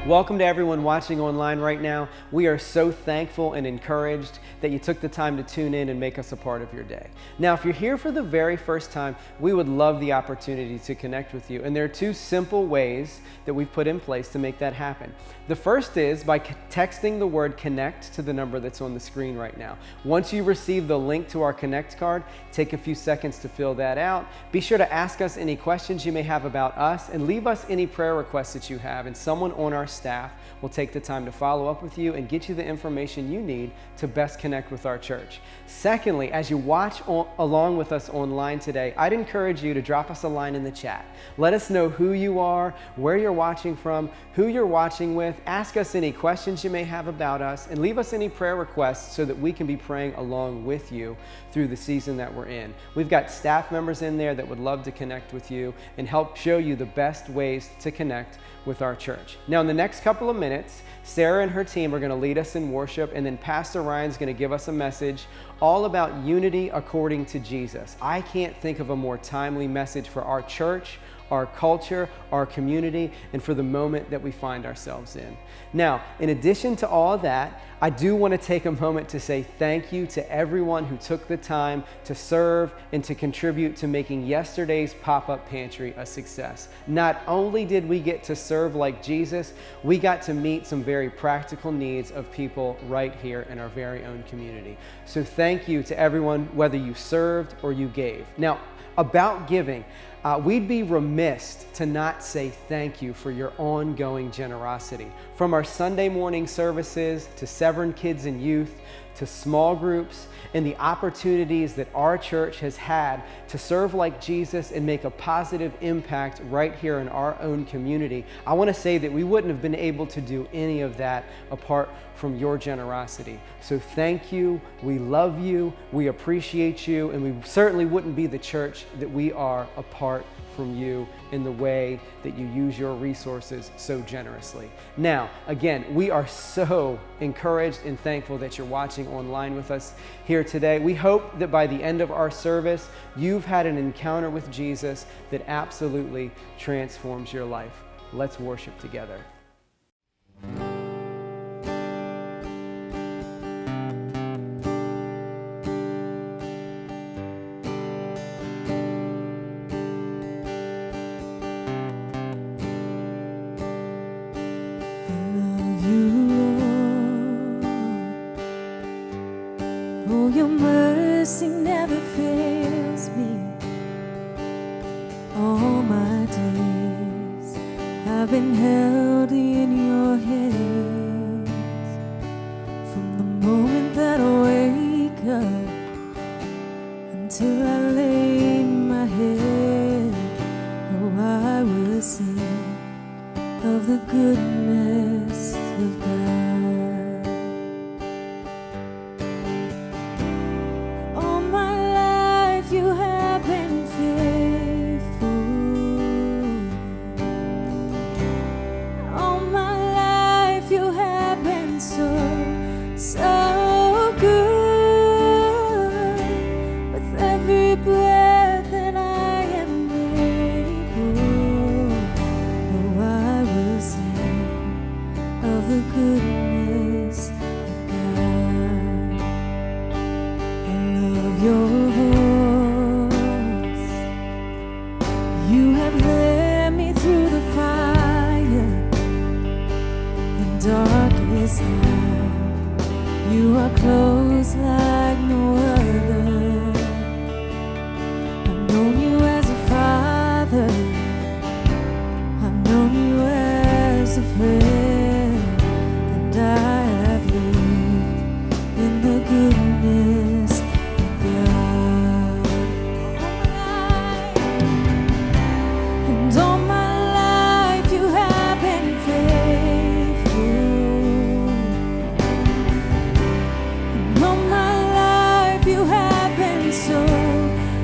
Welcome to everyone watching online right now. We are so thankful and encouraged that you took the time to tune in and make us a part of your day. Now, if you're here for the very first time, we would love the opportunity to connect with you. And there are two simple ways that we've put in place to make that happen. The first is by texting the word connect to the number that's on the screen right now. Once you receive the link to our Connect card, take a few seconds to fill that out. Be sure to ask us any questions you may have about us and leave us any prayer requests that you have, and someone on our staff will take the time to follow up with you and get you the information you need to best connect with our church. Secondly, as you watch along with us online today, I'd encourage you to drop us a line in the chat. Let us know who you are, where you're watching from, who you're watching with. Ask us any questions you may have about us, and leave us any prayer requests so that we can be praying along with you through the season that we're in. We've got staff members in there that would love to connect with you and help show you the best ways to connect with our church. Now, in the next couple of minutes, Sarah and her team are going to lead us in worship, and then Pastor Ryan's going to give us a message all about unity according to Jesus. I can't think of a more timely message for our church, our culture, our community, and for the moment that we find ourselves in. Now, in addition to all of that, I do want to take a moment to say thank you to everyone who took the time to serve and to contribute to making yesterday's pop-up pantry a success. Not only did we get to serve like Jesus, we got to meet some very practical needs of people right here in our very own community. So thank you to everyone, whether you served or you gave. Now, about giving, we'd be remiss to not say thank you for your ongoing generosity. From our Sunday morning services to Severn Kids and Youth to small groups and the opportunities that our church has had to serve like Jesus and make a positive impact right here in our own community, I want to say that we wouldn't have been able to do any of that apart from your generosity. So thank you, we love you, we appreciate you, and we certainly wouldn't be the church that we are apart from you in the way that you use your resources so generously. Now, again, we are so encouraged and thankful that you're watching online with us here today. We hope that by the end of our service, you've had an encounter with Jesus that absolutely transforms your life. Let's worship together.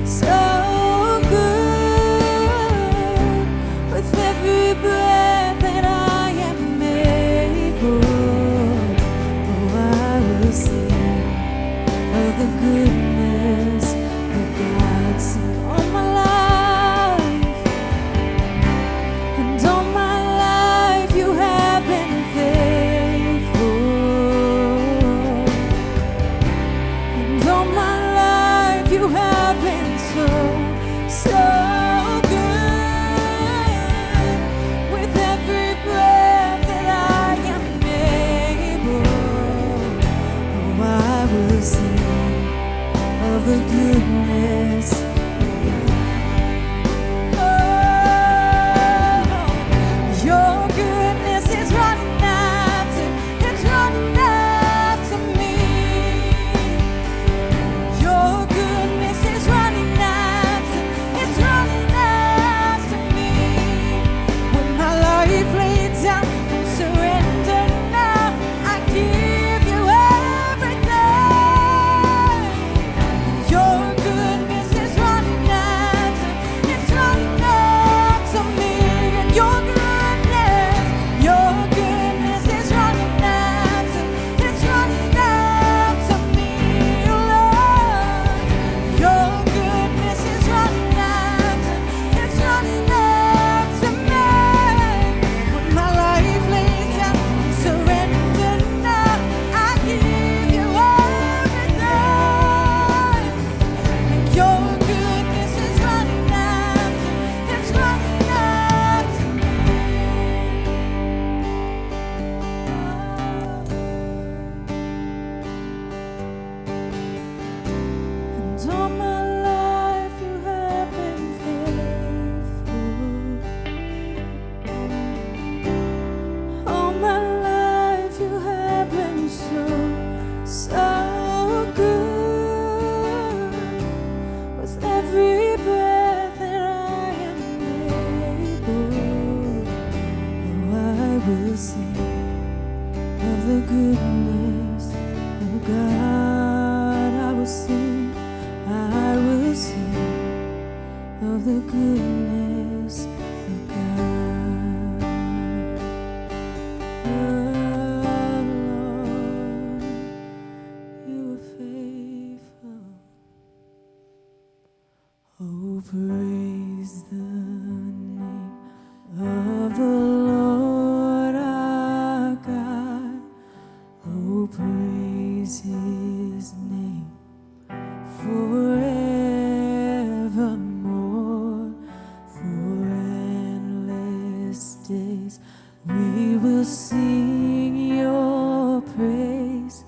So the goodness of God. Oh Lord, you are faithful. Oh, praise the name of the Lord our God. Oh, praise His name forevermore. For endless days we will sing your praise.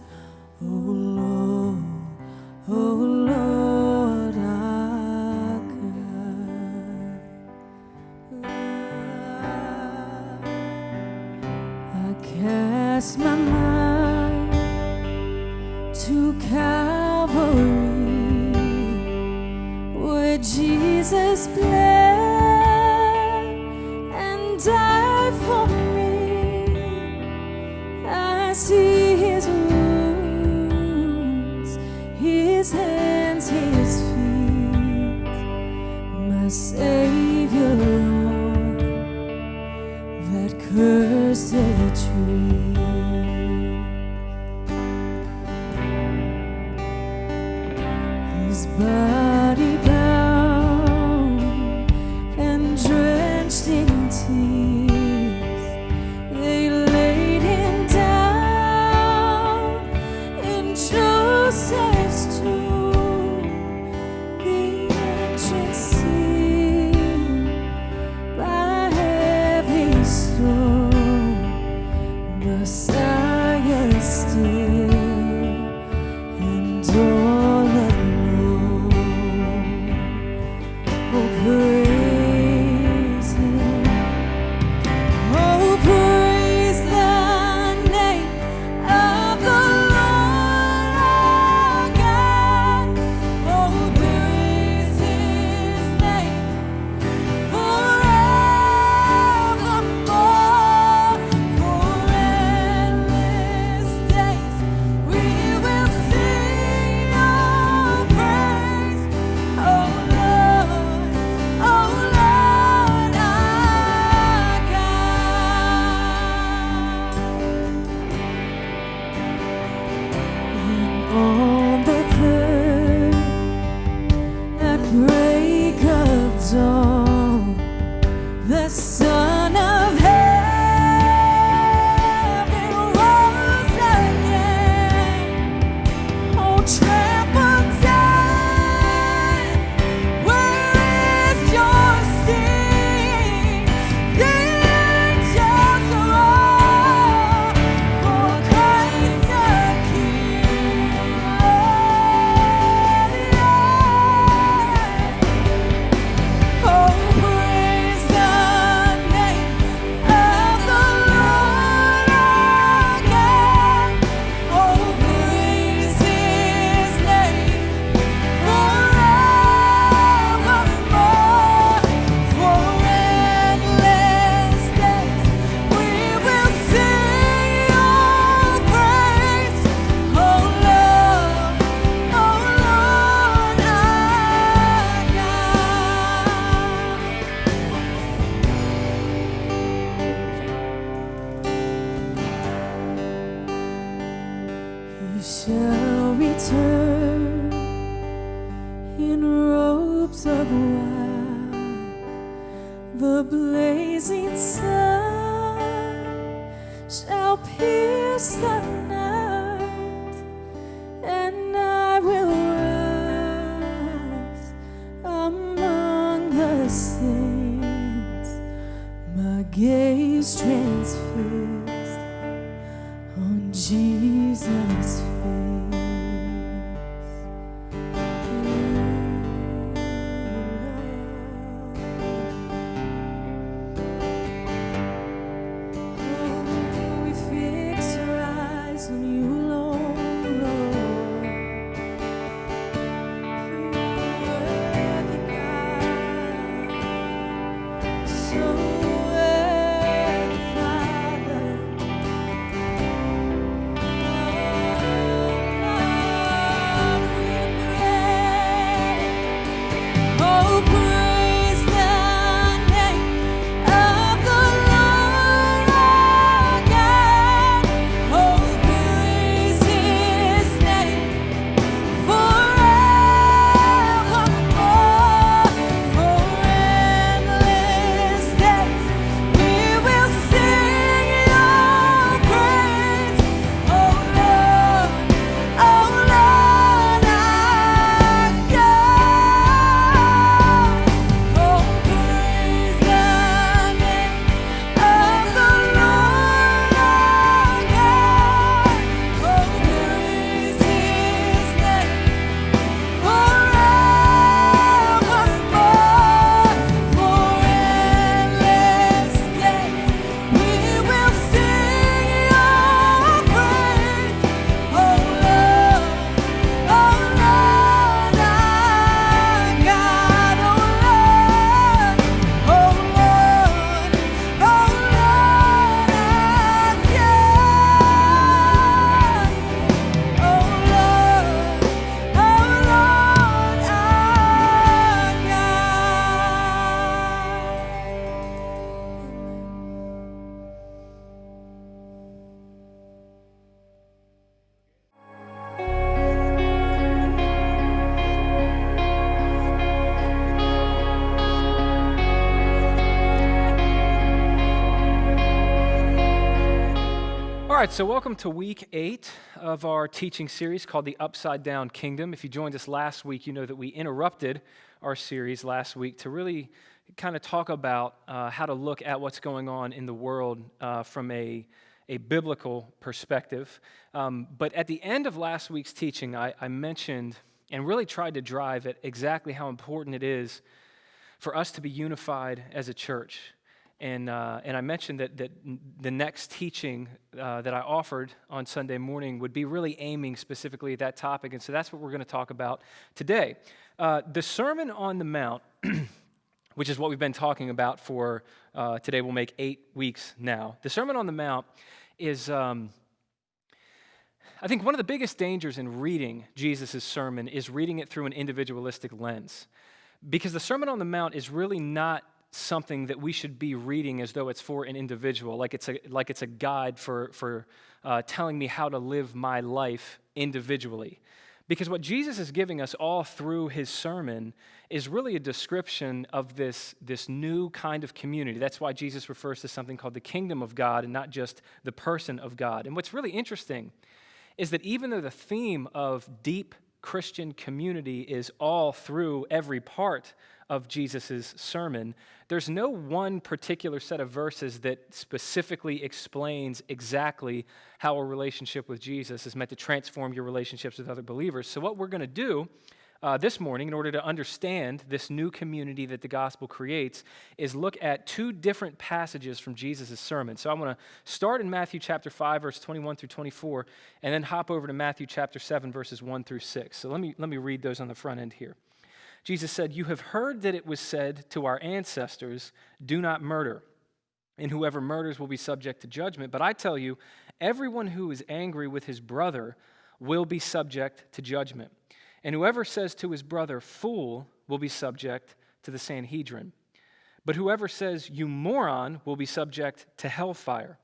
Oh Lord, oh Lord our God. I cast my mind to Calvary, where Jesus bled and died for me. I see His wounds, His hands, His feet, my Savior on that cursed tree. His body bound and drenched in tears, they laid Him down in Joseph's tomb. The entrance sealed by heavy stone, Messiah still and all alone. Oh, praise Him. Oh, praise the name of the Lord our God. Oh, praise His name forevermore. For endless days we will sing your praise. Oh Lord, our God. And on the third, at break of dawn, the Son of Heaven rose again. Oh, trample death, where is your sting? The angels roar, for Christ the King of the earth. Oh, praise the name of the Lord our God. Oh, praise His name forevermore. For endless days we will sing your praise. Oh Lord, our God. He shall return in robes of white, the blazing sun shall pierce the night, and I will rise among the saints, my gaze transfixed on Jesus' face. Oh, we fix our eyes on you, Lord, Lord. For you are worthy, God, so worthy, Father. Oh, Lord, we pray. Oh, praise right, so welcome to week 8 of our teaching series called The Upside Down Kingdom. If you joined us last week, you know that we interrupted our series last week to really kind of talk about how to look at what's going on in the world from a biblical perspective. But at the end of last week's teaching, I mentioned and really tried to drive at exactly how important it is for us to be unified as a church. And I mentioned that the next teaching that I offered on Sunday morning would be really aiming specifically at that topic, and so that's what we're going to talk about today. The Sermon on the Mount, which is what we've been talking about for, today will make 8 weeks now. The Sermon on the Mount is, I think one of the biggest dangers in reading Jesus' sermon is reading it through an individualistic lens. Because the Sermon on the Mount is really not something that we should be reading as though it's for an individual, like it's a guide for telling me how to live my life individually. Because what Jesus is giving us all through his sermon is really a description of this new kind of community. That's why Jesus refers to something called the kingdom of God and not just the person of God. And what's really interesting is that even though the theme of deep Christian community is all through every part of Jesus' sermon, there's no one particular set of verses that specifically explains exactly how a relationship with Jesus is meant to transform your relationships with other believers. So what we're going to do this morning, in order to understand this new community that the gospel creates, is look at 2 different passages from Jesus' sermon. So I'm going to start in Matthew chapter 5, verse 21 through 24, and then hop over to Matthew chapter 7, verses 1 through 6. So let me read those on the front end here. Jesus said, "You have heard that it was said to our ancestors, 'Do not murder, and whoever murders will be subject to judgment.' But I tell you, everyone who is angry with his brother will be subject to judgment. And whoever says to his brother, 'Fool,' will be subject to the Sanhedrin. But whoever says, 'You moron,' will be subject to hellfire.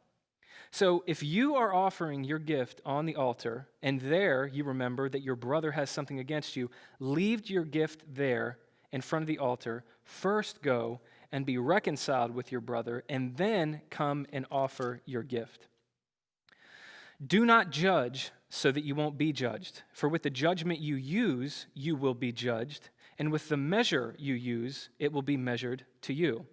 So if you are offering your gift on the altar, and there you remember that your brother has something against you, leave your gift there in front of the altar. First go and be reconciled with your brother, and then come and offer your gift. Do not judge so that you won't be judged. For with the judgment you use, you will be judged, and with the measure you use, it will be measured to you.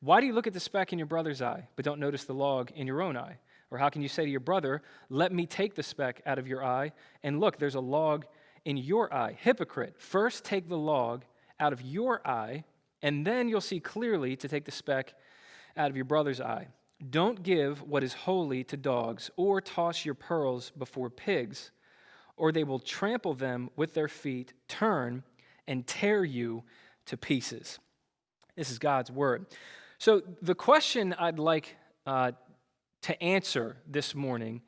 Why do you look at the speck in your brother's eye, but don't notice the log in your own eye? Or how can you say to your brother, 'Let me take the speck out of your eye,' and look, there's a log in your eye? Hypocrite, first take the log out of your eye, and then you'll see clearly to take the speck out of your brother's eye. Don't give what is holy to dogs, or toss your pearls before pigs, or they will trample them with their feet, turn and tear you to pieces." This is God's word. So the question I'd like to answer this morning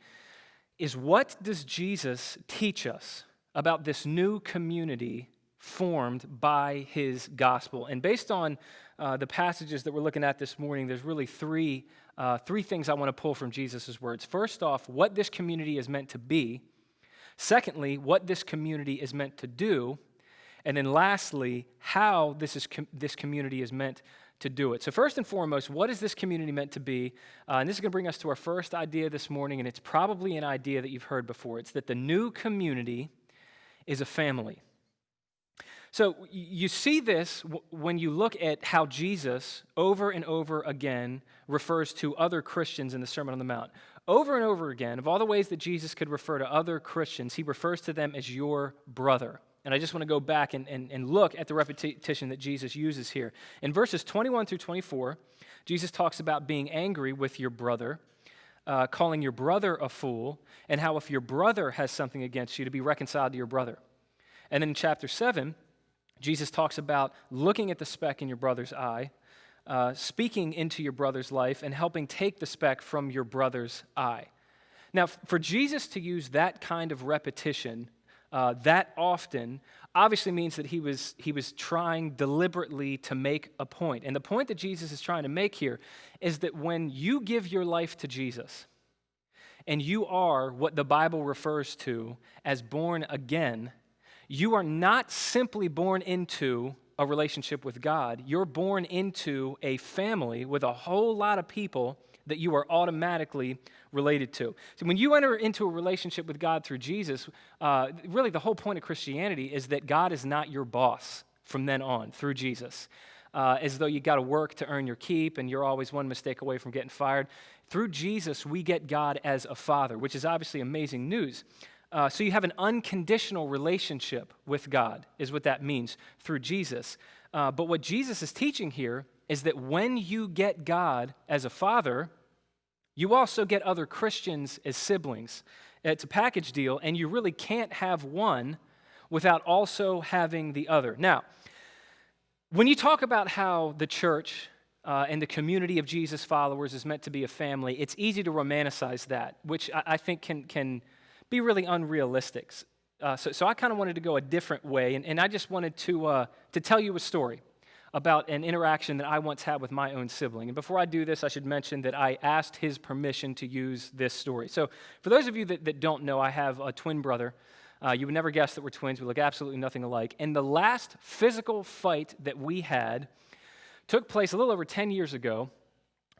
is, what does Jesus teach us about this new community formed by his gospel? And based on the passages that we're looking at this morning, there's really three things I want to pull from Jesus' words. First off, what this community is meant to be. Secondly, what this community is meant to do. And then lastly, how this community is meant to do it. So first and foremost, what is this community meant to be? And this is going to bring us to our first idea this morning, and it's probably an idea that you've heard before. It's that the new community is a family. So you see this when you look at how Jesus over and over again refers to other Christians in the Sermon on the Mount. Over and over again, of all the ways that Jesus could refer to other Christians, he refers to them as your brother. And I just want to go back and look at the repetition that Jesus uses here. In verses 21 through 24, Jesus talks about being angry with your brother, calling your brother a fool, and how if your brother has something against you, to be reconciled to your brother. And then in chapter 7, Jesus talks about looking at the speck in your brother's eye, speaking into your brother's life, and helping take the speck from your brother's eye. Now, for Jesus to use that kind of repetition that often obviously means that he was trying deliberately to make a point. And the point that Jesus is trying to make here is that when you give your life to Jesus and you are what the Bible refers to as born again, you are not simply born into a relationship with God. You're born into a family with a whole lot of people that you are automatically related to. So when you enter into a relationship with God through Jesus, really the whole point of Christianity is that God is not your boss from then on through Jesus. As though you got to work to earn your keep and you're always one mistake away from getting fired. Through Jesus, we get God as a father, which is obviously amazing news. So you have an unconditional relationship with God, is what that means through Jesus. But what Jesus is teaching here is that when you get God as a father, you also get other Christians as siblings. It's a package deal, and you really can't have one without also having the other. Now, when you talk about how the church and the community of Jesus followers is meant to be a family, it's easy to romanticize that, which I think can be really unrealistic. So I kind of wanted to go a different way, and I just wanted to tell you a story about an interaction that I once had with my own sibling. And before I do this, I should mention that I asked his permission to use this story. So for those of you that don't know, I have a twin brother. You would never guess that we're twins. We look absolutely nothing alike. And the last physical fight that we had took place a little over 10 years ago.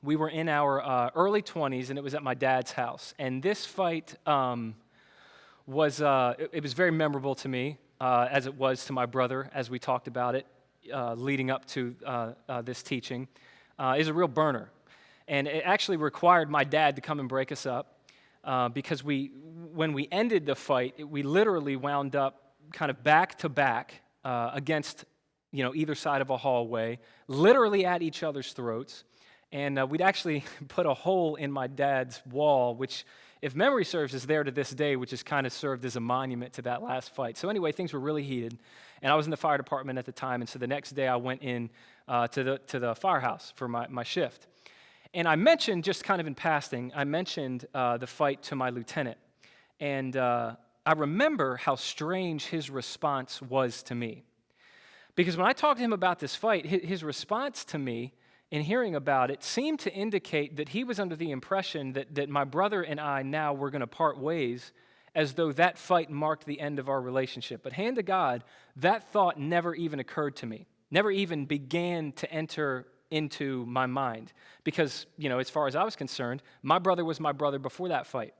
We were in our early 20s, and it was at my dad's house. And this fight was very memorable to me, as it was to my brother, as we talked about it leading up to this teaching. Is a real burner. And it actually required my dad to come and break us up. Because when we ended the fight, we literally wound up kind of back to back against, either side of a hallway, literally at each other's throats, and we'd actually put a hole in my dad's wall, which, if memory serves, is there to this day, which has kind of served as a monument to that last fight. So anyway, things were really heated, and I was in the fire department at the time, and so the next day I went in to the firehouse for my shift. And I mentioned, just kind of in passing, the fight to my lieutenant. And I remember how strange his response was to me. Because when I talked to him about this fight, his response to me in hearing about it seemed to indicate that he was under the impression that my brother and I now were going to part ways, as though that fight marked the end of our relationship. But hand to God, that thought never even occurred to me, never even began to enter into my mind. Because, as far as I was concerned, my brother was my brother before that fight.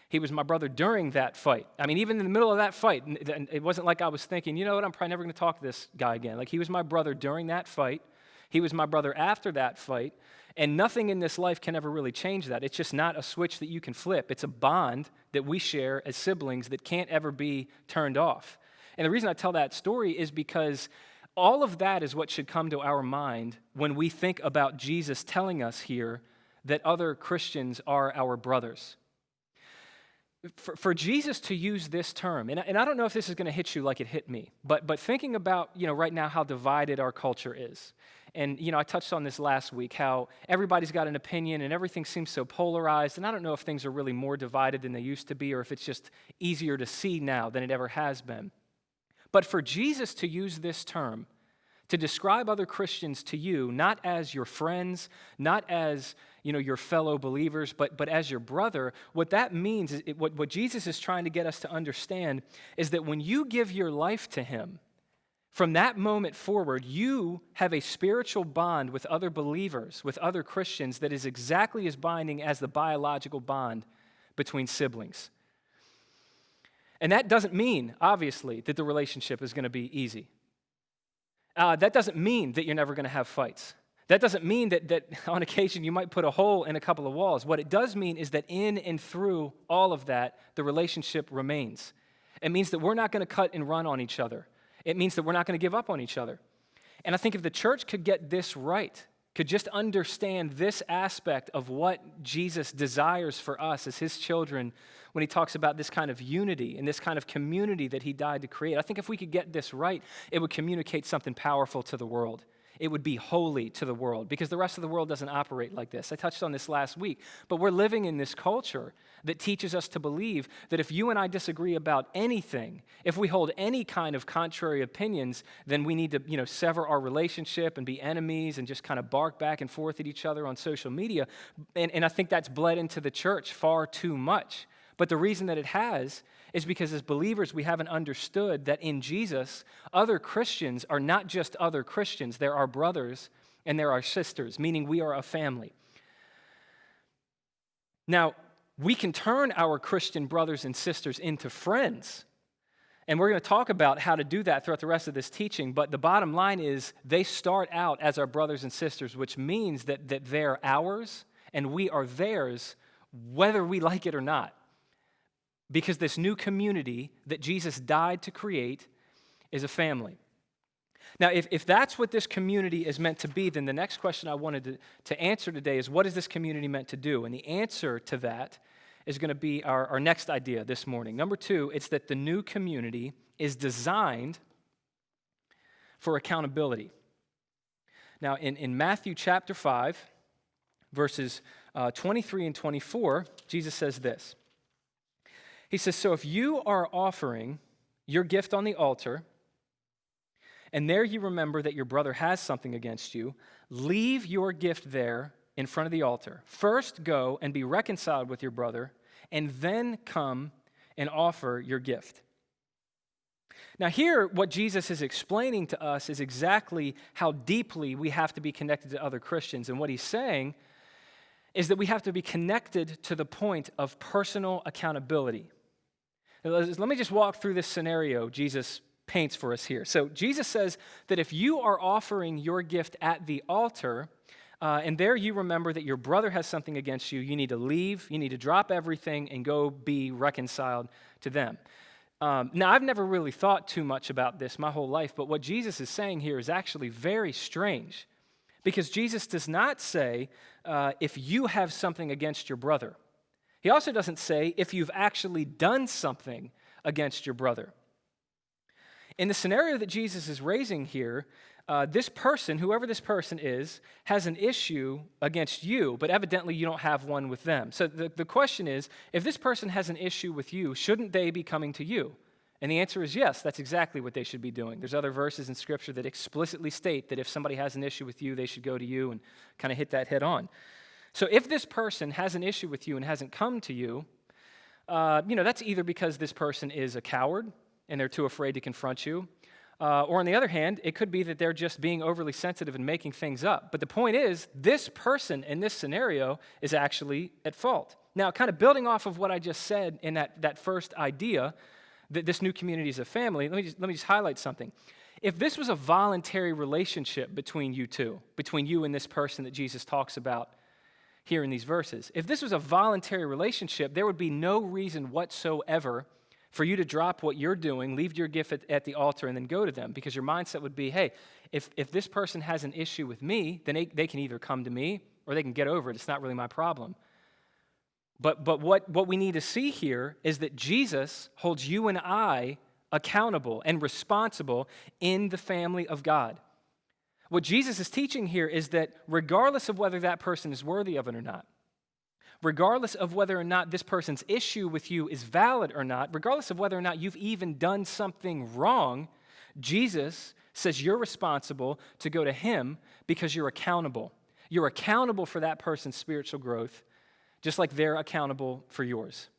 He was my brother during that fight. I mean, even in the middle of that fight, it wasn't like I was thinking, you know what, I'm probably never going to talk to this guy again. Like, he was my brother during that fight. He was my brother after that fight. And nothing in this life can ever really change that. It's just not a switch that you can flip. It's a bond that we share as siblings that can't ever be turned off. And the reason I tell that story is because all of that is what should come to our mind when we think about Jesus telling us here that other Christians are our brothers. For Jesus to use this term, and I don't know if this is going to hit you like it hit me, but thinking about, right now how divided our culture is. And, I touched on this last week, how everybody's got an opinion and everything seems so polarized, and I don't know if things are really more divided than they used to be, or if it's just easier to see now than it ever has been. But for Jesus to use this term to describe other Christians to you, not as your friends, not as your fellow believers, but as your brother, what that means, is what Jesus is trying to get us to understand is that when you give your life to him, from that moment forward, you have a spiritual bond with other believers, with other Christians, that is exactly as binding as the biological bond between siblings. And that doesn't mean, obviously, that the relationship is going to be easy. That doesn't mean that you're never going to have fights. That doesn't mean that on occasion you might put a hole in a couple of walls. What it does mean is that in and through all of that, the relationship remains. It means that we're not going to cut and run on each other. It means that we're not going to give up on each other. And I think if the church could get this right, could just understand this aspect of what Jesus desires for us as his children when he talks about this kind of unity and this kind of community that he died to create. I think if we could get this right, it would communicate something powerful to the world. It would be holy to the world, because the rest of the world doesn't operate like this. I touched on this last week, but we're living in this culture that teaches us to believe that if you and I disagree about anything, if we hold any kind of contrary opinions, then we need to, sever our relationship and be enemies and just kind of bark back and forth at each other on social media. And I think that's bled into the church far too much. But the reason that it has is because as believers, we haven't understood that in Jesus, other Christians are not just other Christians. They're our brothers and they're our sisters, meaning we are a family. Now, we can turn our Christian brothers and sisters into friends. And we're going to talk about how to do that throughout the rest of this teaching. But the bottom line is they start out as our brothers and sisters, which means that they're ours and we are theirs, whether we like it or not. Because this new community that Jesus died to create is a family. Now, if that's what this community is meant to be, then the next question I wanted to answer today is, what is this community meant to do? And the answer to that is going to be our next idea this morning. Number 2, it's that the new community is designed for accountability. Now, in Matthew chapter 5, verses 23 and 24, Jesus says this. He says, "So if you are offering your gift on the altar, and there you remember that your brother has something against you, leave your gift there in front of the altar. First go and be reconciled with your brother, and then come and offer your gift." Now here, what Jesus is explaining to us is exactly how deeply we have to be connected to other Christians. And what he's saying is that we have to be connected to the point of personal accountability. Let me just walk through this scenario Jesus paints for us here. So Jesus says that if you are offering your gift at the altar, and there you remember that your brother has something against you, you need to leave, you need to drop everything and go be reconciled to them. Now, I've never really thought too much about this my whole life, but what Jesus is saying here is actually very strange, because Jesus does not say if you have something against your brother. He also doesn't say if you've actually done something against your brother. In the scenario that Jesus is raising here, this person, whoever this person is, has an issue against you, but evidently you don't have one with them. So the question is, if this person has an issue with you, shouldn't they be coming to you? And the answer is yes, that's exactly what they should be doing. There's other verses in Scripture that explicitly state that if somebody has an issue with you, they should go to you and kind of hit that head on. So if this person has an issue with you and hasn't come to you, that's either because this person is a coward and they're too afraid to confront you, or on the other hand, it could be that they're just being overly sensitive and making things up. But the point is, this person in this scenario is actually at fault. Now, kind of building off of what I just said in that first idea, that this new community is a family, let me just highlight something. If this was a voluntary relationship between you two, between you and this person that Jesus talks about here in these verses, if this was a voluntary relationship, there would be no reason whatsoever for you to drop what you're doing, leave your gift at the altar, and then go to them, because your mindset would be, hey, if this person has an issue with me, then they can either come to me or they can get over it. It's not really my problem. But what we need to see here is that Jesus holds you and I accountable and responsible in the family of God. What Jesus is teaching here is that regardless of whether that person is worthy of it or not, regardless of whether or not this person's issue with you is valid or not, regardless of whether or not you've even done something wrong, Jesus says you're responsible to go to him because you're accountable. You're accountable for that person's spiritual growth, just like they're accountable for yours.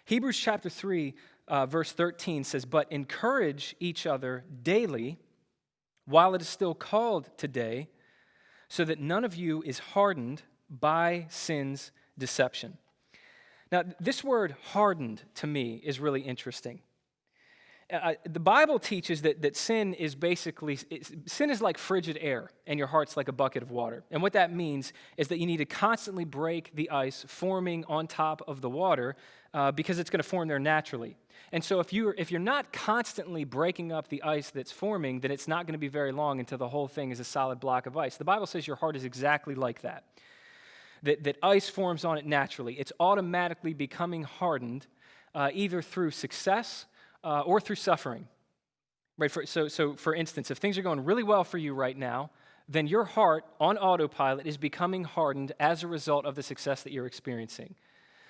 Hebrews chapter 3, verse 13 says, "But encourage each other daily while it is still called today, so that none of you is hardened by sin's deception." Now, this word hardened to me is really interesting. The Bible teaches that sin is like frigid air, and your heart's like a bucket of water. And what that means is that you need to constantly break the ice forming on top of the water because it's going to form there naturally. And so if you're not constantly breaking up the ice that's forming, then it's not going to be very long until the whole thing is a solid block of ice. The Bible says your heart is exactly like that. That ice forms on it naturally. It's automatically becoming hardened either through success or through suffering. Right? So for instance, if things are going really well for you right now, then your heart on autopilot is becoming hardened as a result of the success that you're experiencing.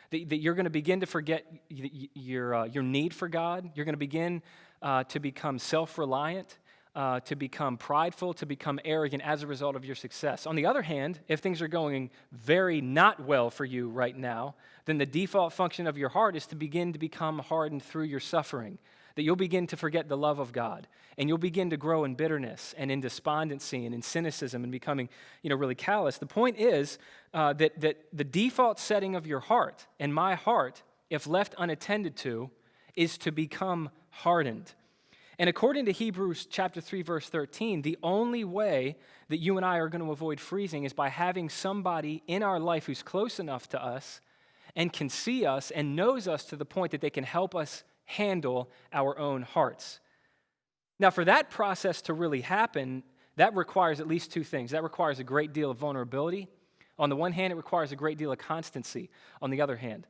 That you're going to begin to forget your need for God. You're going to begin to become self-reliant, to become prideful, to become arrogant as a result of your success. On the other hand, if things are going very not well for you right now, then the default function of your heart is to begin to become hardened through your suffering. that you'll begin to forget the love of God, and you'll begin to grow in bitterness and in despondency and in cynicism and becoming, really callous. The point is that the default setting of your heart and my heart, if left unattended to, is to become hardened. And according to Hebrews chapter 3, verse 13, the only way that you and I are going to avoid freezing is by having somebody in our life who's close enough to us and can see us and knows us to the point that they can help us handle our own hearts. Now, for that process to really happen, that requires at least two things. That requires a great deal of vulnerability. On the one hand, it requires a great deal of constancy on the other hand.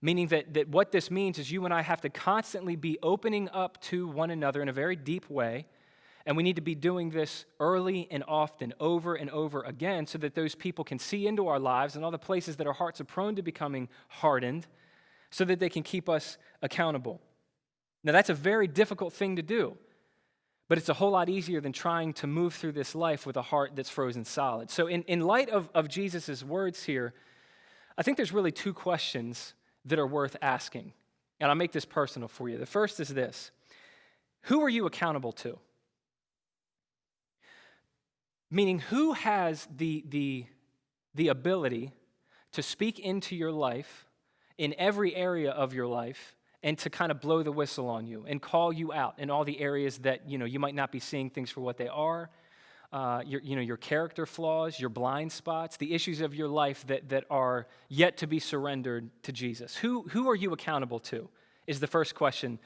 Meaning that what this means is you and I have to constantly be opening up to one another in a very deep way, and we need to be doing this early and often, over and over again, so that those people can see into our lives and all the places that our hearts are prone to becoming hardened, so that they can keep us accountable. Now, that's a very difficult thing to do, but it's a whole lot easier than trying to move through this life with a heart that's frozen solid. So in light of Jesus' words here, I think there's really two questions that are worth asking. And I'll make this personal for you. The first is this: who are you accountable to? Meaning, who has the ability to speak into your life in every area of your life and to kind of blow the whistle on you and call you out in all the areas that you might not be seeing things for what they are, your character flaws, your blind spots, the issues of your life that are yet to be surrendered to Jesus. Who are you accountable to is the first question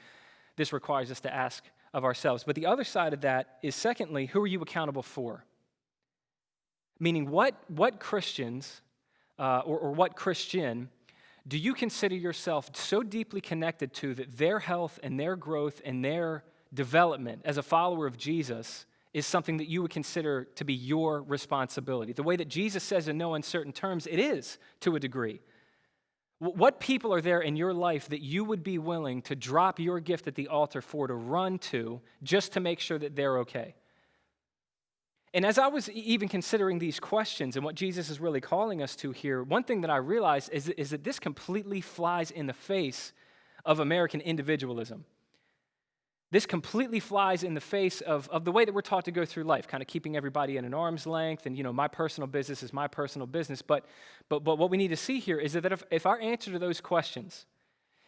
this requires us to ask of ourselves. But the other side of that is, secondly, who are you accountable for? Meaning, what Christians or what Christian do you consider yourself so deeply connected to that their health and their growth and their development as a follower of Jesus is something that you would consider to be your responsibility? The way that Jesus says in no uncertain terms, it is to a degree. What people are there in your life that you would be willing to drop your gift at the altar for, to run to, just to make sure that they're okay? And as I was even considering these questions and what Jesus is really calling us to here, one thing that I realized is that this completely flies in the face of American individualism. This completely flies in the face of the way that we're taught to go through life, kind of keeping everybody at an arm's length, and my personal business is my personal business. But what we need to see here is that if our answer to those questions,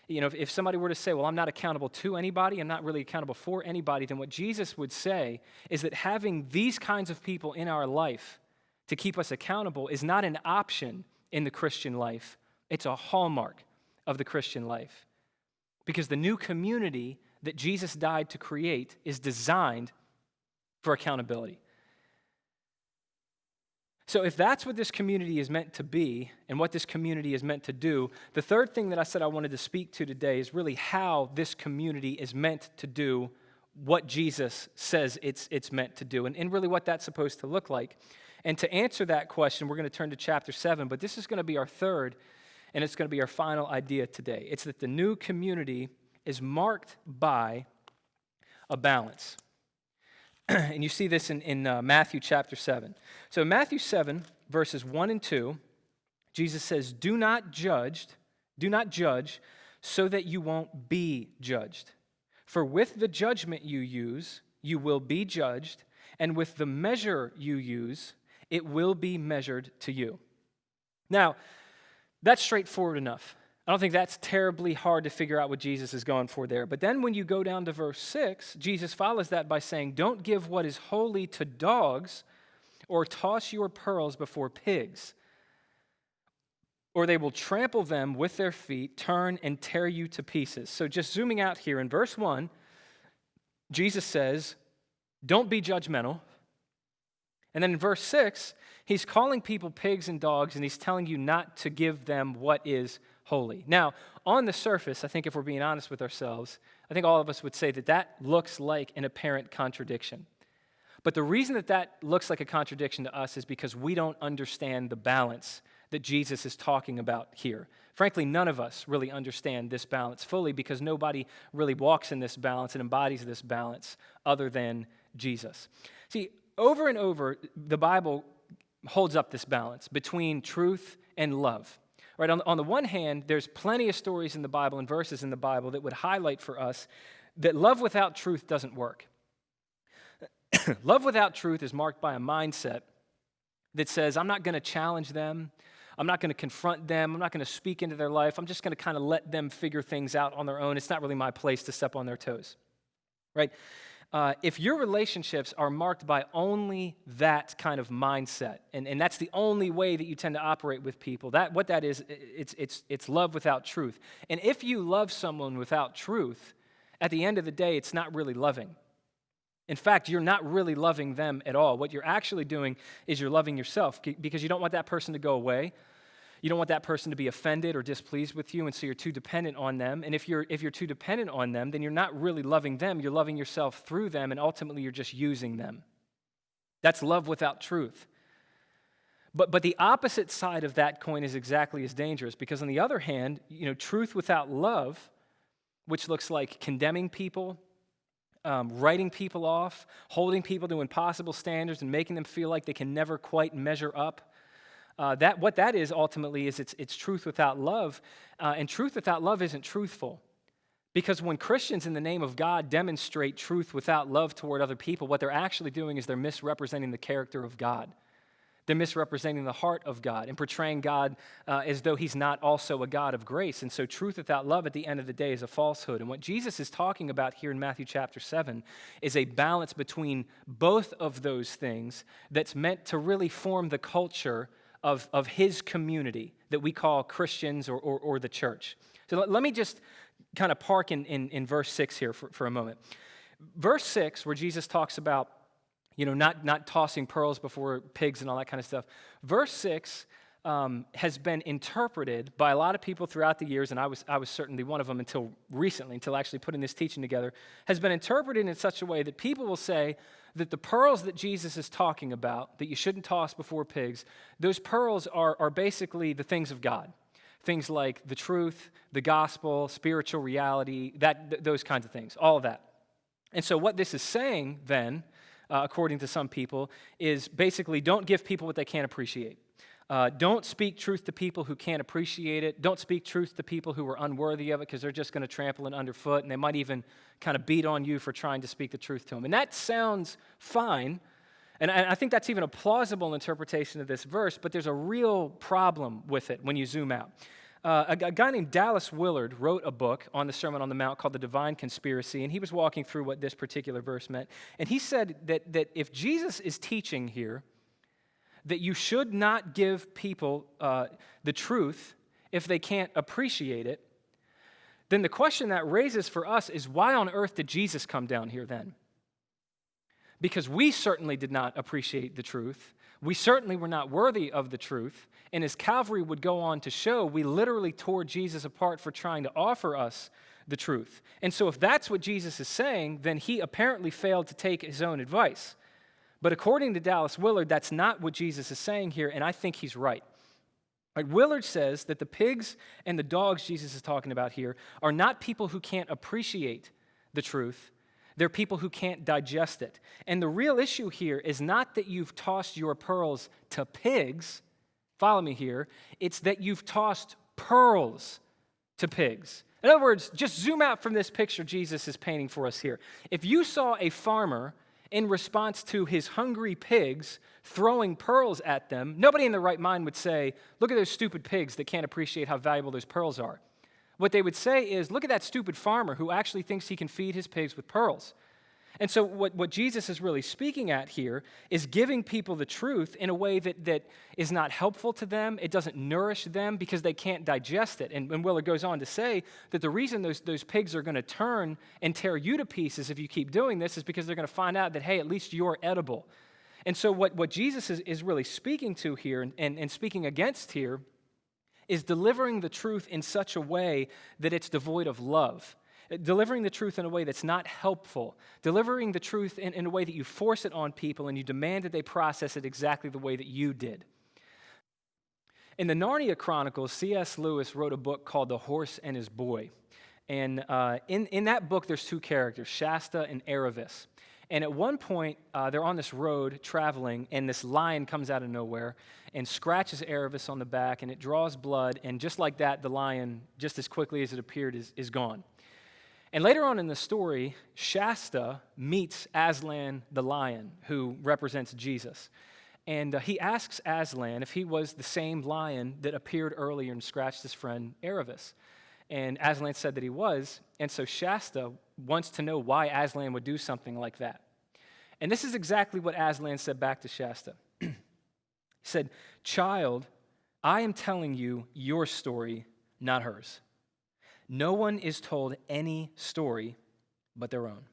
if somebody were to say, well, I'm not accountable to anybody, I'm not really accountable for anybody, then what Jesus would say is that having these kinds of people in our life to keep us accountable is not an option in the Christian life. It's a hallmark of the Christian life. Because the new community that Jesus died to create is designed for accountability. So if that's what this community is meant to be and what this community is meant to do, the third thing that I said I wanted to speak to today is really how this community is meant to do what Jesus says it's meant to do, and really what that's supposed to look like. And to answer that question, we're going to turn to chapter 7, but this is going to be our third, and it's going to be our final idea today. It's that the new community is marked by a balance. And you see this in Matthew chapter 7. So in Matthew 7, verses 1 and 2, Jesus says, do not judge so that you won't be judged. For with the judgment you use, you will be judged, and with the measure you use, it will be measured to you. Now, that's straightforward enough. I don't think that's terribly hard to figure out what Jesus is going for there. But then when you go down to verse 6, Jesus follows that by saying, don't give what is holy to dogs or toss your pearls before pigs, or they will trample them with their feet, turn and tear you to pieces. So just zooming out here, in verse 1, Jesus says, don't be judgmental. And then in verse 6, he's calling people pigs and dogs, and he's telling you not to give them what is holy. Now, on the surface, I think if we're being honest with ourselves, I think all of us would say that looks like an apparent contradiction. But the reason that looks like a contradiction to us is because we don't understand the balance that Jesus is talking about here. Frankly, none of us really understand this balance fully because nobody really walks in this balance and embodies this balance other than Jesus. See, over and over, the Bible holds up this balance between truth and love. Right, on the one hand, there's plenty of stories in the Bible and verses in the Bible that would highlight for us that love without truth doesn't work. Love without truth is marked by a mindset that says, I'm not going to challenge them. I'm not going to confront them. I'm not going to speak into their life. I'm just going to kind of let them figure things out on their own. It's not really my place to step on their toes, right? If your relationships are marked by only that kind of mindset, and that's the only way that you tend to operate with people, what that is, it's love without truth. And if you love someone without truth, at the end of the day, it's not really loving. In fact, you're not really loving them at all. What you're actually doing is you're loving yourself because you don't want that person to go away. You don't want that person to be offended or displeased with you, and so you're too dependent on them. And if you're too dependent on them, then you're not really loving them. You're loving yourself through them, and ultimately you're just using them. That's love without truth. But the opposite side of that coin is exactly as dangerous because on the other hand, truth without love, which looks like condemning people, writing people off, holding people to impossible standards and making them feel like they can never quite measure up. What that is ultimately is it's truth without love, and truth without love isn't truthful. Because when Christians in the name of God demonstrate truth without love toward other people, what they're actually doing is they're misrepresenting the character of God. They're misrepresenting the heart of God and portraying God as though he's not also a God of grace. And so truth without love at the end of the day is a falsehood. And what Jesus is talking about here in Matthew chapter 7 is a balance between both of those things that's meant to really form the culture of his community that we call Christians or the church. So let me just kind of park in verse 6 here for a moment. Verse 6, where Jesus talks about not tossing pearls before pigs and all that kind of stuff. Verse 6 has been interpreted by a lot of people throughout the years, and I was certainly one of them until recently, until actually putting this teaching together, has been interpreted in such a way that people will say that the pearls that Jesus is talking about, that you shouldn't toss before pigs, those pearls are basically the things of God. Things like the truth, the gospel, spiritual reality, those kinds of things, all of that. And so what this is saying then, according to some people, is basically don't give people what they can't appreciate. Don't speak truth to people who can't appreciate it. Don't speak truth to people who are unworthy of it because they're just going to trample it underfoot, and they might even kind of beat on you for trying to speak the truth to them. And that sounds fine, and I think that's even a plausible interpretation of this verse, but there's a real problem with it when you zoom out. A guy named Dallas Willard wrote a book on the Sermon on the Mount called The Divine Conspiracy, and he was walking through what this particular verse meant. And he said that if Jesus is teaching here that you should not give people the truth if they can't appreciate it, then the question that raises for us is, why on earth did Jesus come down here then? Because we certainly did not appreciate the truth. We certainly were not worthy of the truth. And as Calvary would go on to show, we literally tore Jesus apart for trying to offer us the truth. And so if that's what Jesus is saying, then he apparently failed to take his own advice. But according to Dallas Willard, that's not what Jesus is saying here, and I think he's right. Willard says that the pigs and the dogs Jesus is talking about here are not people who can't appreciate the truth. They're people who can't digest it. And the real issue here is not that you've tossed your pearls to pigs. Follow me here. It's that you've tossed pearls to pigs. In other words, just zoom out from this picture Jesus is painting for us here. If you saw a farmer in response to his hungry pigs throwing pearls at them, nobody in their right mind would say, look at those stupid pigs that can't appreciate how valuable those pearls are. What they would say is, look at that stupid farmer who actually thinks he can feed his pigs with pearls. And so what Jesus is really speaking at here is giving people the truth in a way that is not helpful to them. It doesn't nourish them because they can't digest it. And Willard goes on to say that the reason those pigs are going to turn and tear you to pieces if you keep doing this is because they're going to find out that, hey, at least you're edible. And so what Jesus is really speaking to here and speaking against here is delivering the truth in such a way that it's devoid of love. Delivering the truth in a way that's not helpful. Delivering the truth in a way that you force it on people and you demand that they process it exactly the way that you did. In the Narnia Chronicles, C.S. Lewis wrote a book called The Horse and His Boy. And in that book, there's two characters, Shasta and Aravis. And at one point, they're on this road traveling, and this lion comes out of nowhere and scratches Aravis on the back, and it draws blood, and just like that, the lion, just as quickly as it appeared, is gone. And later on in the story, Shasta meets Aslan the lion, who represents Jesus. And he asks Aslan if he was the same lion that appeared earlier and scratched his friend Aravis. And Aslan said that he was. And so Shasta wants to know why Aslan would do something like that. And this is exactly what Aslan said back to Shasta. He said, "Child, I am telling you your story, not hers. No one is told any story but their own."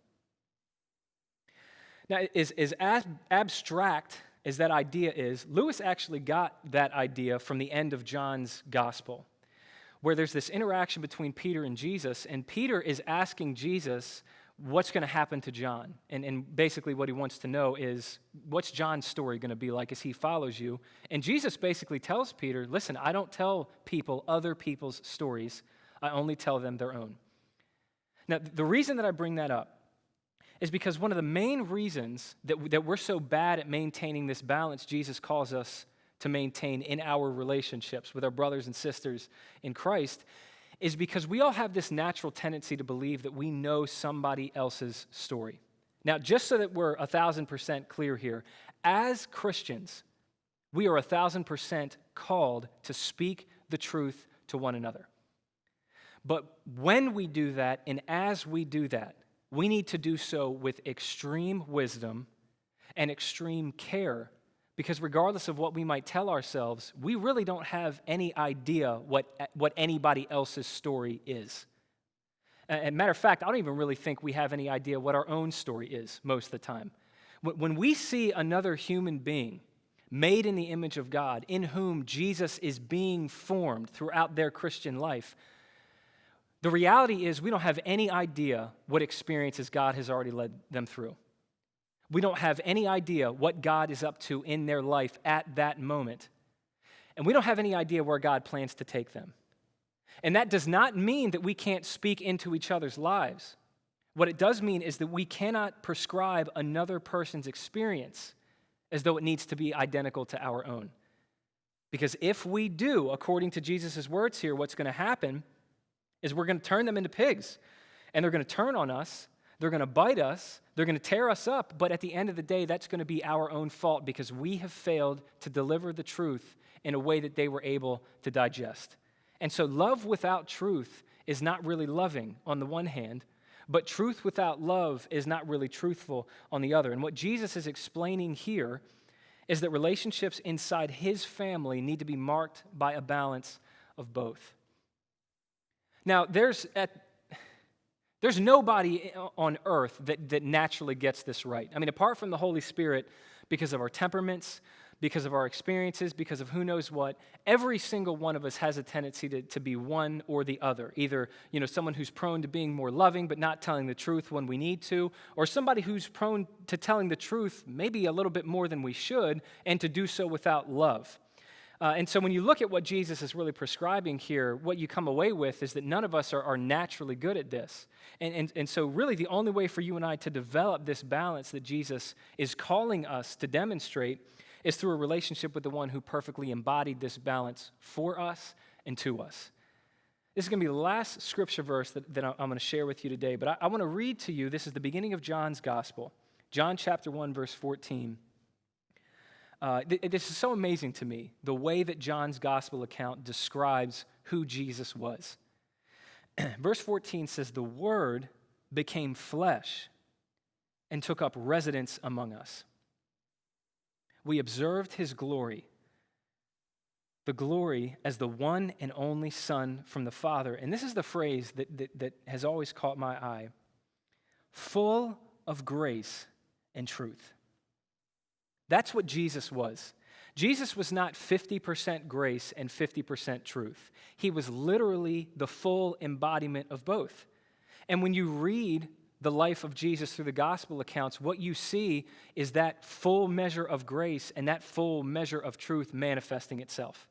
Now, as abstract as that idea is, Lewis actually got that idea from the end of John's gospel, where there's this interaction between Peter and Jesus, and Peter is asking Jesus what's going to happen to John. And basically what he wants to know is, what's John's story going to be like as he follows you? And Jesus basically tells Peter, listen, I don't tell people other people's stories. I only tell them their own. Now, the reason that I bring that up is because one of the main reasons that we're so bad at maintaining this balance Jesus calls us to maintain in our relationships with our brothers and sisters in Christ is because we all have this natural tendency to believe that we know somebody else's story. Now, just so that we're 1,000% clear here, as Christians, we are 1,000% called to speak the truth to one another. But when we do that, and as we do that, we need to do so with extreme wisdom and extreme care, because regardless of what we might tell ourselves, we really don't have any idea what anybody else's story is. And matter of fact, I don't even really think we have any idea what our own story is most of the time. When we see another human being made in the image of God, in whom Jesus is being formed throughout their Christian life, the reality is we don't have any idea what experiences God has already led them through. We don't have any idea what God is up to in their life at that moment. And we don't have any idea where God plans to take them. And that does not mean that we can't speak into each other's lives. What it does mean is that we cannot prescribe another person's experience as though it needs to be identical to our own. Because if we do, according to Jesus' words here, what's going to happen is we're going to turn them into pigs. And they're going to turn on us. They're going to bite us, they're going to tear us up, but at the end of the day, that's going to be our own fault because we have failed to deliver the truth in a way that they were able to digest. And so love without truth is not really loving on the one hand, but truth without love is not really truthful on the other. And what Jesus is explaining here is that relationships inside his family need to be marked by a balance of both. Now, there's nobody on earth that naturally gets this right. I mean, apart from the Holy Spirit, because of our temperaments, because of our experiences, because of who knows what, every single one of us has a tendency to be one or the other. Either, someone who's prone to being more loving but not telling the truth when we need to, or somebody who's prone to telling the truth maybe a little bit more than we should and to do so without love. And so when you look at what Jesus is really prescribing here, what you come away with is that none of us are naturally good at this. And so really the only way for you and I to develop this balance that Jesus is calling us to demonstrate is through a relationship with the one who perfectly embodied this balance for us and to us. This is going to be the last scripture verse that I'm going to share with you today, but I want to read to you, this is the beginning of John's gospel, John chapter 1, verse 14. This is so amazing to me, the way that John's gospel account describes who Jesus was. Verse 14 says, "The Word became flesh and took up residence among us. We observed his glory, the glory as the one and only Son from the Father." And this is the phrase that has always caught my eye. "Full of grace and truth." That's what Jesus was. Jesus was not 50% grace and 50% truth. He was literally the full embodiment of both. And when you read the life of Jesus through the gospel accounts, what you see is that full measure of grace and that full measure of truth manifesting itself.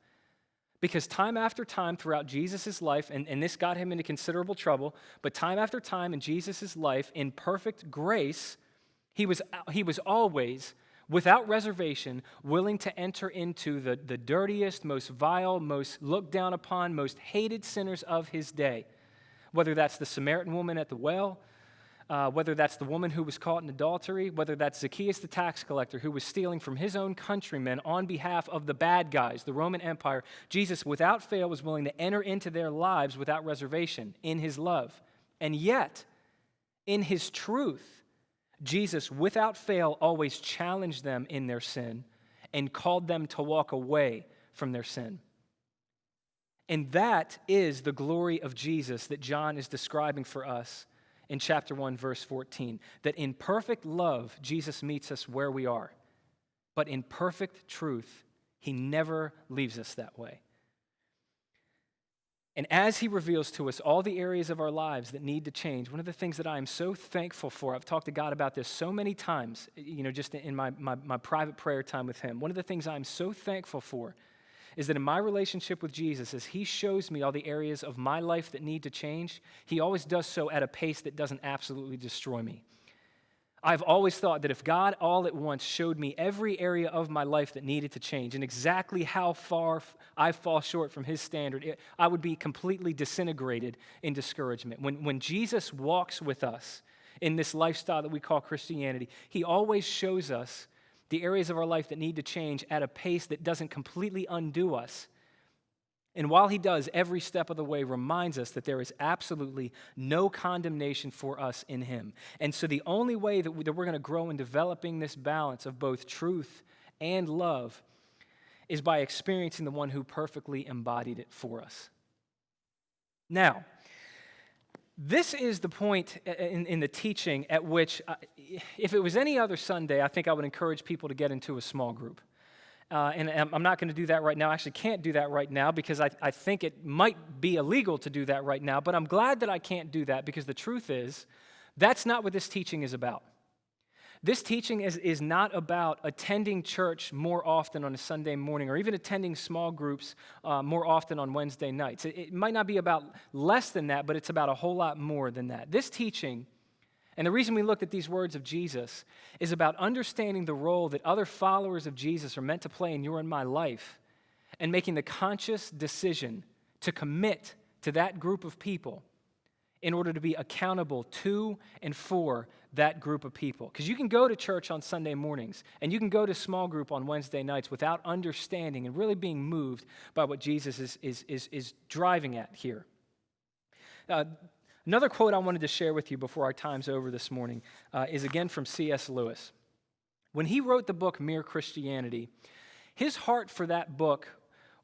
Because time after time throughout Jesus' life, and this got him into considerable trouble, but time after time in Jesus' life, in perfect grace, he was always, without reservation, willing to enter into the dirtiest, most vile, most looked down upon, most hated sinners of his day. whether that's the Samaritan woman at the well, whether that's the woman who was caught in adultery, whether that's Zacchaeus the tax collector who was stealing from his own countrymen on behalf of the bad guys, the Roman Empire. Jesus, without fail, was willing to enter into their lives without reservation in his love. And yet, in his truth, Jesus, without fail, always challenged them in their sin and called them to walk away from their sin. And that is the glory of Jesus that John is describing for us in chapter 1, verse 14, that in perfect love, Jesus meets us where we are. But in perfect truth, he never leaves us that way. And as he reveals to us all the areas of our lives that need to change, one of the things that I am so thankful for, I've talked to God about this so many times, just in my private prayer time with him. One of the things I'm so thankful for is that in my relationship with Jesus, as he shows me all the areas of my life that need to change, he always does so at a pace that doesn't absolutely destroy me. I've always thought that if God all at once showed me every area of my life that needed to change and exactly how far I fall short from his standard, I would be completely disintegrated in discouragement. When Jesus walks with us in this lifestyle that we call Christianity, he always shows us the areas of our life that need to change at a pace that doesn't completely undo us. And while he does, every step of the way reminds us that there is absolutely no condemnation for us in him. And so the only way that we're going to grow in developing this balance of both truth and love is by experiencing the one who perfectly embodied it for us. Now, this is the point in the teaching at which, if it was any other Sunday, I think I would encourage people to get into a small group. And I'm not going to do that right now. I actually can't do that right now because I think it might be illegal to do that right now. But I'm glad that I can't do that because the truth is, that's not what this teaching is about. This teaching is not about attending church more often on a Sunday morning or even attending small groups more often on Wednesday nights. It might not be about less than that, but it's about a whole lot more than that. This teaching, and the reason we looked at these words of Jesus, is about understanding the role that other followers of Jesus are meant to play in your and my life and making the conscious decision to commit to that group of people in order to be accountable to and for that group of people. Because you can go to church on Sunday mornings and you can go to small group on Wednesday nights without understanding and really being moved by what Jesus is driving at here. Another quote I wanted to share with you before our time's over this morning is again from C.S. Lewis. When he wrote the book Mere Christianity, his heart for that book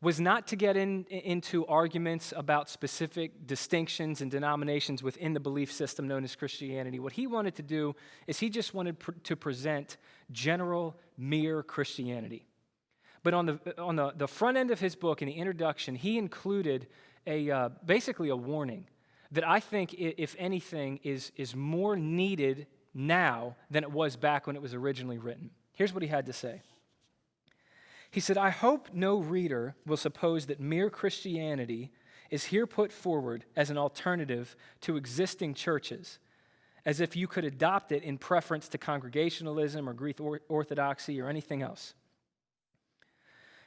was not to get into arguments about specific distinctions and denominations within the belief system known as Christianity. What he wanted to do is he just wanted to present general, mere Christianity. But on the front end of his book, in the introduction, he included basically a warning that I think, if anything, is more needed now than it was back when it was originally written. Here's what he had to say. He said, "I hope no reader will suppose that mere Christianity is here put forward as an alternative to existing churches, as if you could adopt it in preference to Congregationalism or Greek Orthodoxy or anything else.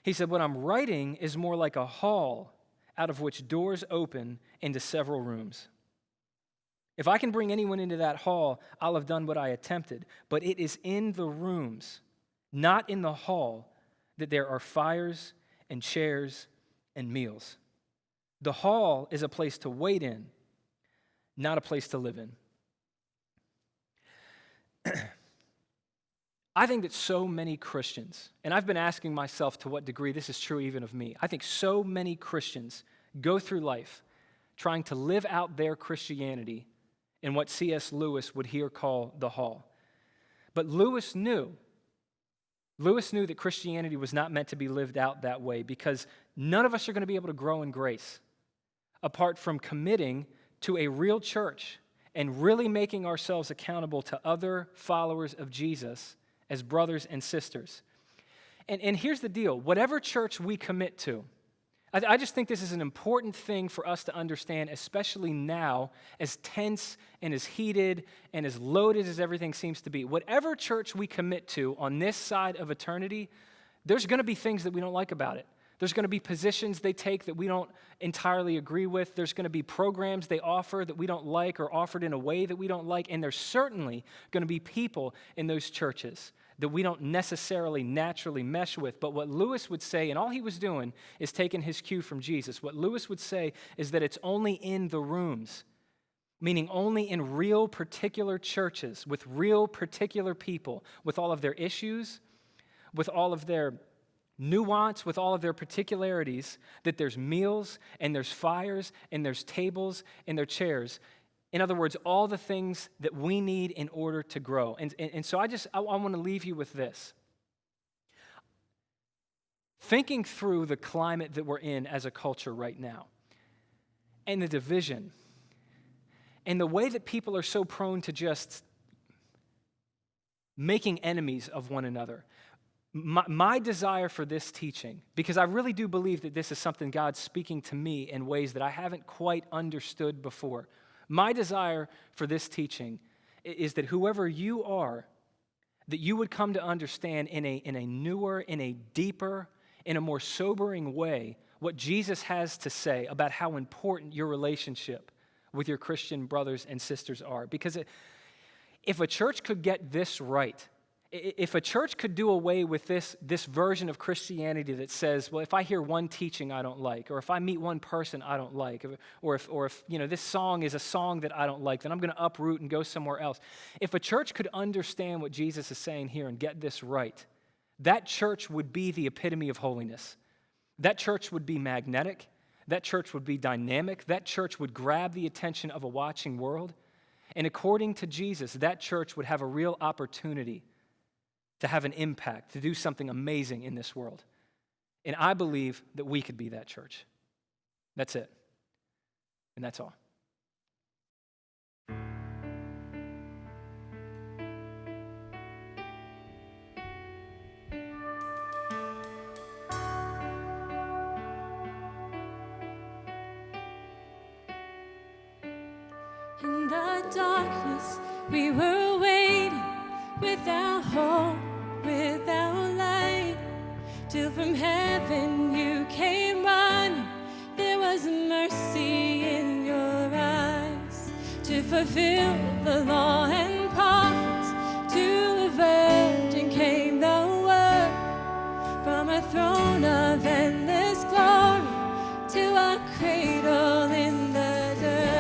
He said, what I'm writing is more like a hall out of which doors open into several rooms. If I can bring anyone into that hall, I'll have done what I attempted. But it is in the rooms, not in the hall, that there are fires and chairs and meals. The hall is a place to wait in, not a place to live in." I think that so many Christians, and I've been asking myself to what degree this is true even of me, I think so many Christians go through life trying to live out their Christianity in what C.S. Lewis would here call the hall. But Lewis knew that Christianity was not meant to be lived out that way, because none of us are going to be able to grow in grace apart from committing to a real church and really making ourselves accountable to other followers of Jesus as brothers and sisters. And here's the deal. Whatever church we commit to, I just think this is an important thing for us to understand, especially now, as tense and as heated and as loaded as everything seems to be. Whatever church we commit to on this side of eternity, there's going to be things that we don't like about it. There's going to be positions they take that we don't entirely agree with. There's going to be programs they offer that we don't like or offered in a way that we don't like. And there's certainly going to be people in those churches that we don't necessarily naturally mesh with. But what Lewis would say, and all he was doing is taking his cue from Jesus, what Lewis would say is that it's only in the rooms, meaning only in real particular churches with real particular people, with all of their issues, with all of their nuance, with all of their particularities, that there's meals and there's fires and there's tables and there's chairs. In other words, all the things that we need in order to grow. And so I want to leave you with this. Thinking through the climate that we're in as a culture right now, and the division, and the way that people are so prone to just making enemies of one another. My desire for this teaching, because I really do believe that this is something God's speaking to me in ways that I haven't quite understood before. My desire for this teaching is that whoever you are, that you would come to understand in a newer, in a deeper, in a more sobering way what Jesus has to say about how important your relationship with your Christian brothers and sisters are. Because if a church could get this right, if a church could do away with this version of Christianity that says, well, if I hear one teaching I don't like, or if I meet one person I don't like, or if this song is a song that I don't like, then I'm going to uproot and go somewhere else. If a church could understand what Jesus is saying here and get this right, that church would be the epitome of holiness. That church would be magnetic. That church would be dynamic. That church would grab the attention of a watching world. And according to Jesus, that church would have a real opportunity to have an impact, to do something amazing in this world. And I believe that we could be that church. That's it. And that's all. In the darkness, we were waiting without hope, without light, till from heaven you came running. There was mercy in your eyes to fulfill the law and prophets. To a virgin came the word from a throne of endless glory to a cradle in the dirt.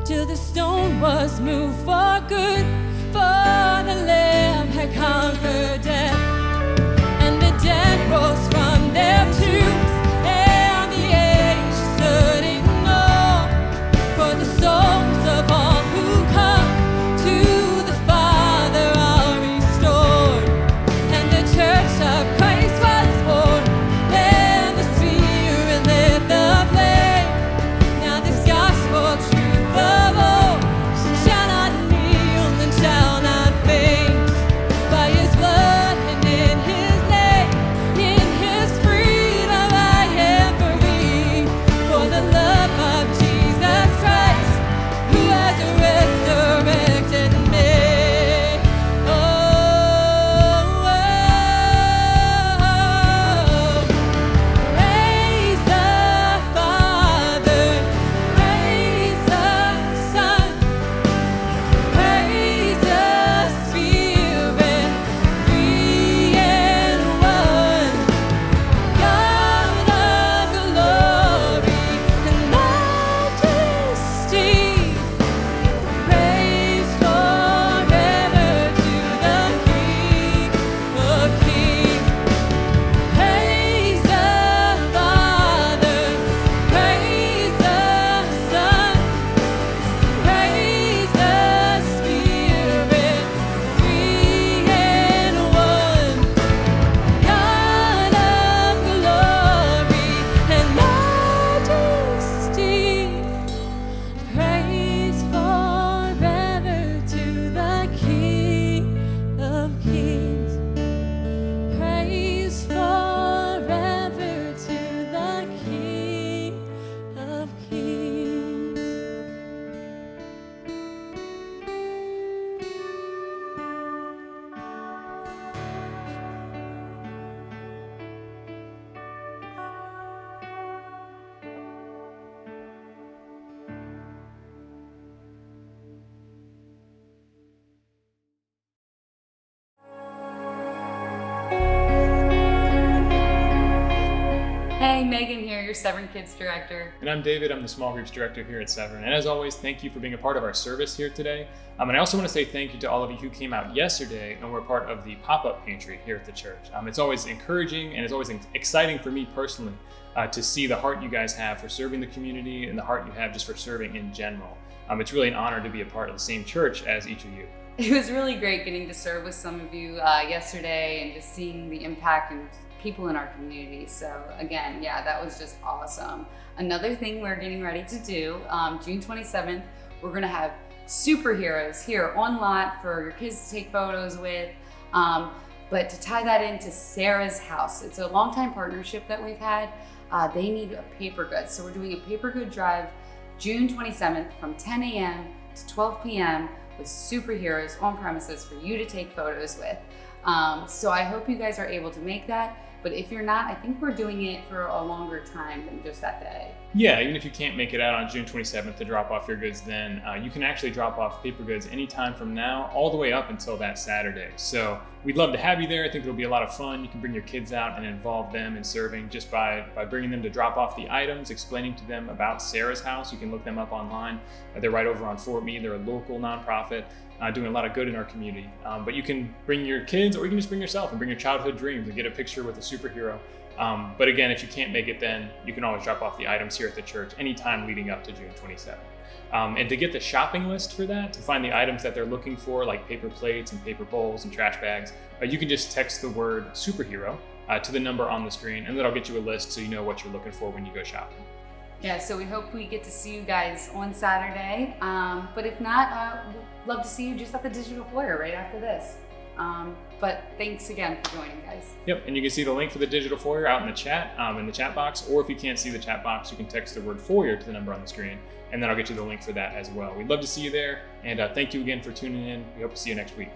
Till the stone was moved for good, for the Lamb had conquered death, and the dead rose from their tombs, and the angels stood your Severn Kids Director. And I'm David. I'm the Small Groups Director here at Severn. And as always, thank you for being a part of our service here today. And I also want to say thank you to all of you who came out yesterday and were part of the pop-up pantry here at the church. It's always encouraging and it's always exciting for me personally to see the heart you guys have for serving the community and the heart you have just for serving in general. It's really an honor to be a part of the same church as each of you. It was really great getting to serve with some of you yesterday and just seeing the impact and people in our community. So again, yeah, that was just awesome. Another thing we're getting ready to do, June 27th, we're gonna have superheroes here on lot for your kids to take photos with. But to tie that into Sarah's house, it's a long-time partnership that we've had. They need a paper goods. So we're doing a paper good drive June 27th from 10 a.m. to 12 p.m. with superheroes on premises for you to take photos with. So I hope you guys are able to make that. But if you're not, I think we're doing it for a longer time than just that day. Yeah, even if you can't make it out on June 27th to drop off your goods then, you can actually drop off paper goods anytime from now all the way up until that Saturday. So we'd love to have you there. I think it'll be a lot of fun. You can bring your kids out and involve them in serving just by bringing them to drop off the items, explaining to them about Sarah's house. You can look them up online. They're right over on Fort Meade. They're a local nonprofit doing a lot of good in our community. But you can bring your kids or you can just bring yourself and bring your childhood dreams and get a picture with a superhero. But again, if you can't make it then, you can always drop off the items here at the church anytime leading up to June 27th. And to get the shopping list for that, to find the items that they're looking for, like paper plates and paper bowls and trash bags, you can just text the word superhero to the number on the screen, and that'll get you a list so you know what you're looking for when you go shopping. Yeah, so we hope we get to see you guys on Saturday. But if not, we'd love to see you just at the digital foyer right after this. But thanks again for joining, guys. Yep, and you can see the link for the digital foyer out in the chat box, or if you can't see the chat box, you can text the word foyer to the number on the screen, and then I'll get you the link for that as well. We'd love to see you there, and thank you again for tuning in. We hope to see you next week.